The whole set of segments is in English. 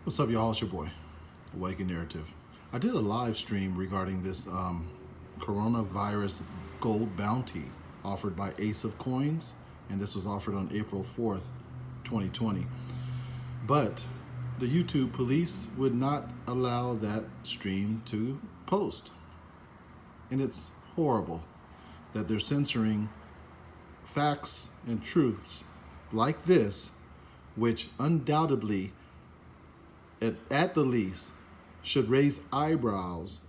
What's up, y'all? It's your boy, Awaken Narrative. I did a live stream regarding this coronavirus gold bounty offered by Ace of Coins, and this was offered on April 4th, 2020. But the YouTube police would not allow that stream to post. And it's horrible that they're censoring facts and truths like this, which undoubtedly at the least, should raise eyebrows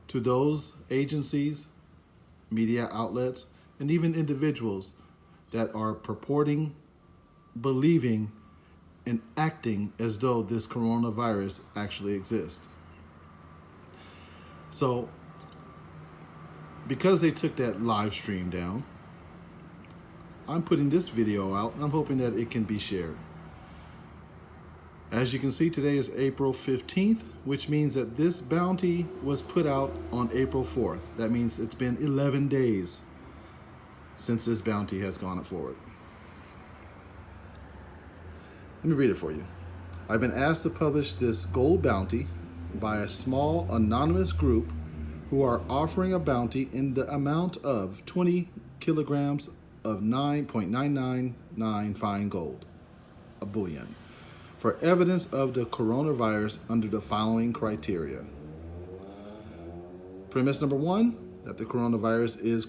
to those agencies, media outlets, and even individuals that are purporting, believing, and acting as though this coronavirus actually exists. So, because they took that live stream down, I'm putting this video out, and I'm hoping that it can be shared. As you can see, today is April 15th, which means that this bounty was put out on April 4th. That means it's been 11 days since this bounty has gone forward. Let me read it for you. I've been asked to publish this gold bounty by a small anonymous group who are offering a bounty in the amount of 20 kilograms of 9.999 fine gold, a bullion, for evidence of the coronavirus under the following criteria. Premise number one, that the coronavirus is a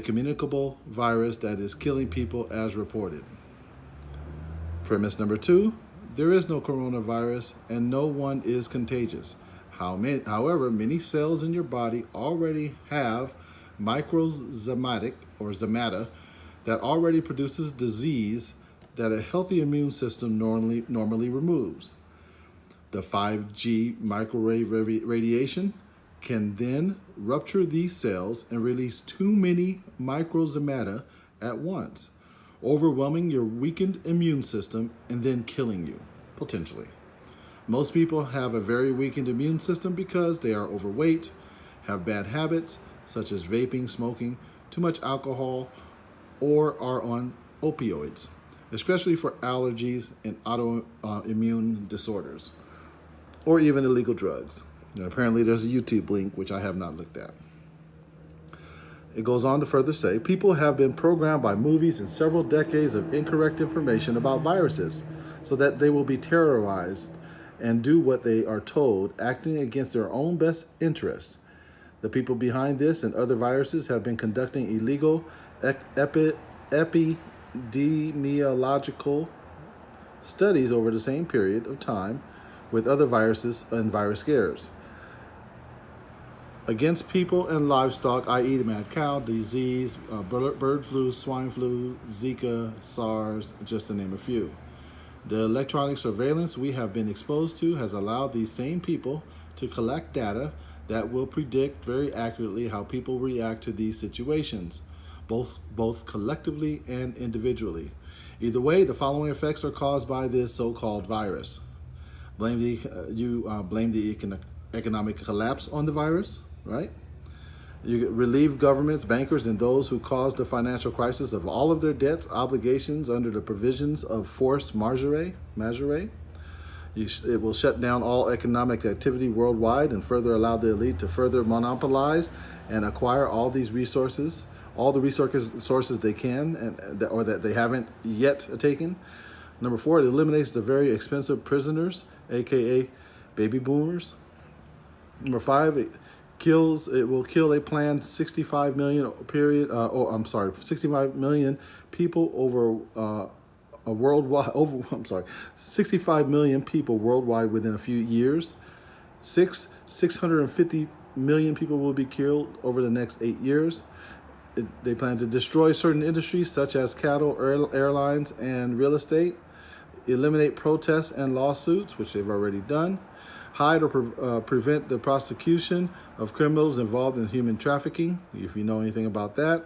communicable virus that is killing people as reported. Premise number two, there is no coronavirus and no one is contagious. However, many cells in your body already have microsomatic or zomata that already produces disease that a healthy immune system normally removes. The 5G microwave radiation can then rupture these cells and release too many microzomata at once, overwhelming your weakened immune system and then killing you, potentially. Most people have a very weakened immune system because they are overweight, have bad habits such as vaping, smoking, too much alcohol, or are on opioids, especially for allergies and autoimmune disorders, or even illegal drugs. And apparently there's a YouTube link, which I have not looked at. It goes on to further say, people have been programmed by movies and several decades of incorrect information about viruses so that they will be terrorized and do what they are told, acting against their own best interests. The people behind this and other viruses have been conducting illegal epidemiological studies over the same period of time with other viruses and virus scares against people and livestock, i.e. the mad cow disease, bird flu, swine flu, Zika, SARS, just to name a few. The electronic surveillance we have been exposed to has allowed these same people to collect data that will predict very accurately how people react to these situations, both collectively and individually. Either way, the following effects are caused by this so-called virus. Blame the economic collapse on the virus, right? You relieve governments, bankers, and those who caused the financial crisis of all of their debts, obligations under the provisions of force majeure. It will shut down all economic activity worldwide and further allow the elite to further monopolize and acquire all the resources they can or that they haven't yet taken. Number four, it eliminates the very expensive prisoners, aka baby boomers. Number five, it will kill a planned 65 million 65 million people worldwide 65 million people worldwide within a few years. 650 million people will be killed over the next 8 years. They plan to destroy certain industries such as cattle, airlines, and real estate. Eliminate protests and lawsuits, which they've already done. Hide or prevent the prosecution of criminals involved in human trafficking, if you know anything about that.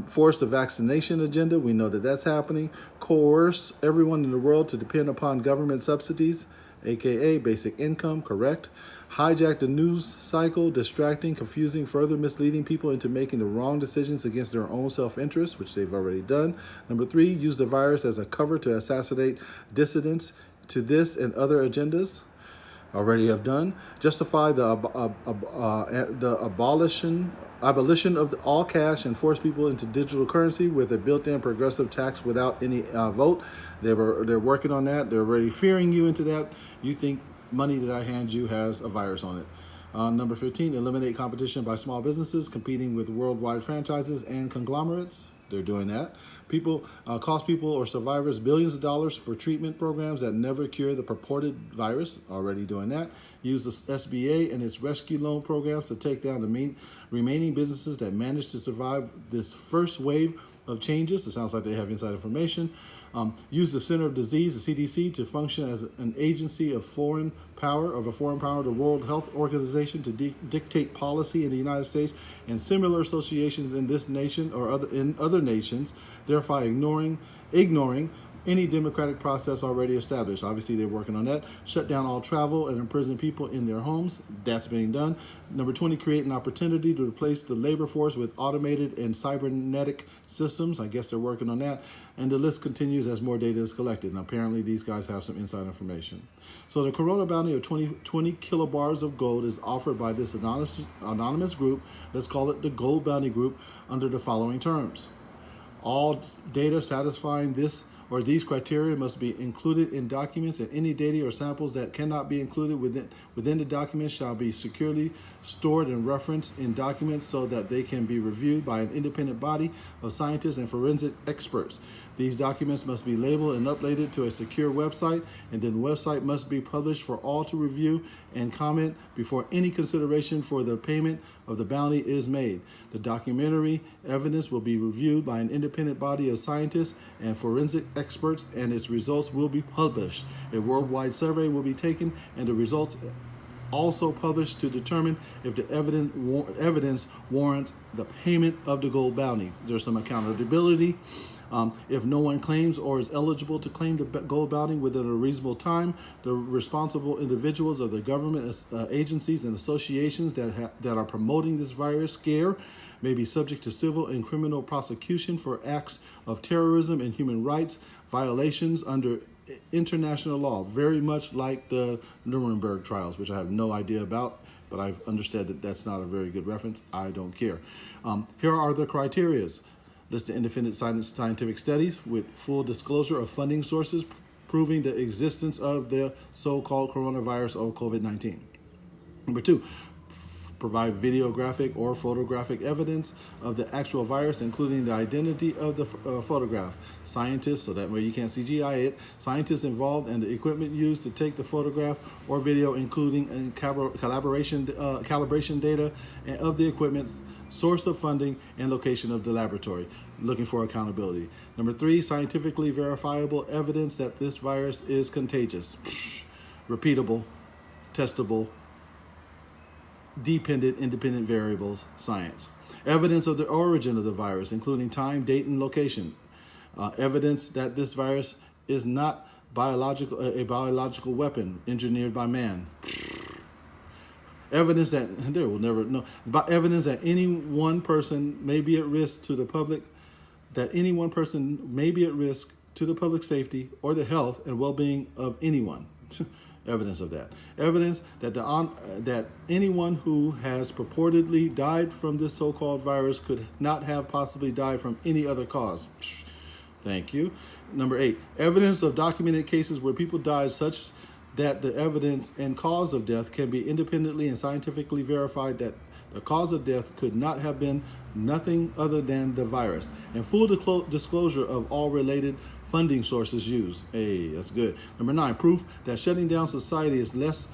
Force the vaccination agenda, we know that that's happening. Coerce everyone in the world to depend upon government subsidies, aka basic income, correct. Hijack the news cycle, distracting, confusing, further misleading people into making the wrong decisions against their own self-interest, which they've already done. Number three, use the virus as a cover to assassinate dissidents, to this and other agendas already have done, justify the abolition of all cash and force people into digital currency with a built-in progressive tax without any vote. They're working on that. They're already fearing you into that. You think money that I hand you has a virus on it. Number 15, eliminate competition by small businesses competing with worldwide franchises and conglomerates. They're doing that. People cost people or survivors billions of dollars for treatment programs that never cure the purported virus. Already doing that. Use the SBA and its rescue loan programs to take down the remaining businesses that managed to survive this first wave of changes. It sounds like they have inside information. Use the Center of Disease, the CDC, to function as an agency of a foreign power, the World Health Organization, to dictate policy in the United States and similar associations in this nation or in other nations, thereby ignoring any democratic process already established. Obviously, they're working on that. Shut down all travel and imprison people in their homes. That's being done. Number 20, create an opportunity to replace the labor force with automated and cybernetic systems. I guess they're working on that. And the list continues as more data is collected. And apparently, these guys have some inside information. So the Corona bounty of 20 kilobars of gold is offered by this anonymous group. Let's call it the Gold Bounty Group under the following terms. All data satisfying this or these criteria must be included in documents, and any data or samples that cannot be included within the document shall be securely stored and referenced in documents so that they can be reviewed by an independent body of scientists and forensic experts. These documents must be labeled and uploaded to a secure website, and then the website must be published for all to review and comment before any consideration for the payment of the bounty is made. The documentary evidence will be reviewed by an independent body of scientists and forensic experts, and its results will be published. A worldwide survey will be taken, and the results also published to determine if the evidence warrants the payment of the gold bounty. There's some accountability. If no one claims or is eligible to claim the gold bounty within a reasonable time, the responsible individuals of the government agencies and associations that are promoting this virus scare may be subject to civil and criminal prosecution for acts of terrorism and human rights violations under international law, very much like the Nuremberg trials, which I have no idea about, but I've understood that that's not a very good reference. I don't care. Here are the criterias. List the independent scientific studies with full disclosure of funding sources proving the existence of the so-called coronavirus or COVID-19. Number 2, provide videographic or photographic evidence of the actual virus, including the identity of the photograph. Scientists, so that way you can't CGI it, scientists involved and the equipment used to take the photograph or video, including calibration data of the equipment, source of funding, and location of the laboratory. Looking for accountability. Number 3, scientifically verifiable evidence that this virus is contagious. Repeatable, testable, dependent, independent variables, science. Evidence of the origin of the virus, including time, date, and location. Evidence that this virus is not a biological weapon engineered by man. Evidence that they will never know. Evidence that any one person may be at risk to the public, to the public safety or the health and well-being of anyone. Evidence of that. Evidence that that anyone who has purportedly died from this so-called virus could not have possibly died from any other cause. Thank you. Number 8, evidence of documented cases where people died such that the evidence and cause of death can be independently and scientifically verified that the cause of death could not have been nothing other than the virus. And full disclosure of all related funding sources used. Hey, that's good. Number 9, proof that shutting down society is less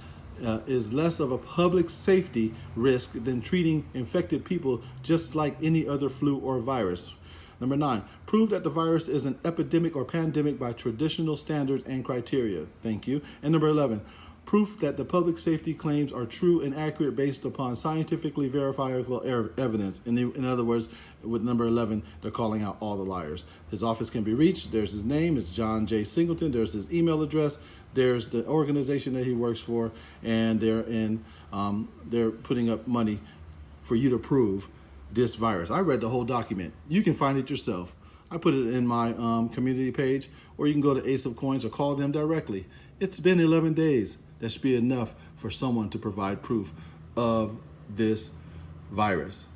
of a public safety risk than treating infected people just like any other flu or virus. Number 9, prove that the virus is an epidemic or pandemic by traditional standards and criteria. Thank you. And number 11, proof that the public safety claims are true and accurate based upon scientifically verifiable evidence. In other words, with number 11, they're calling out all the liars. His office can be reached. There's his name. It's John Jay Singleton. There's his email address. There's the organization that he works for, and they're putting up money for you to prove this virus. I read the whole document. You can find it yourself. I put it in my community page, or you can go to Ace of Coins or call them directly. It's been 11 days. That should be enough for someone to provide proof of this virus.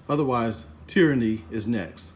Otherwise, tyranny is next.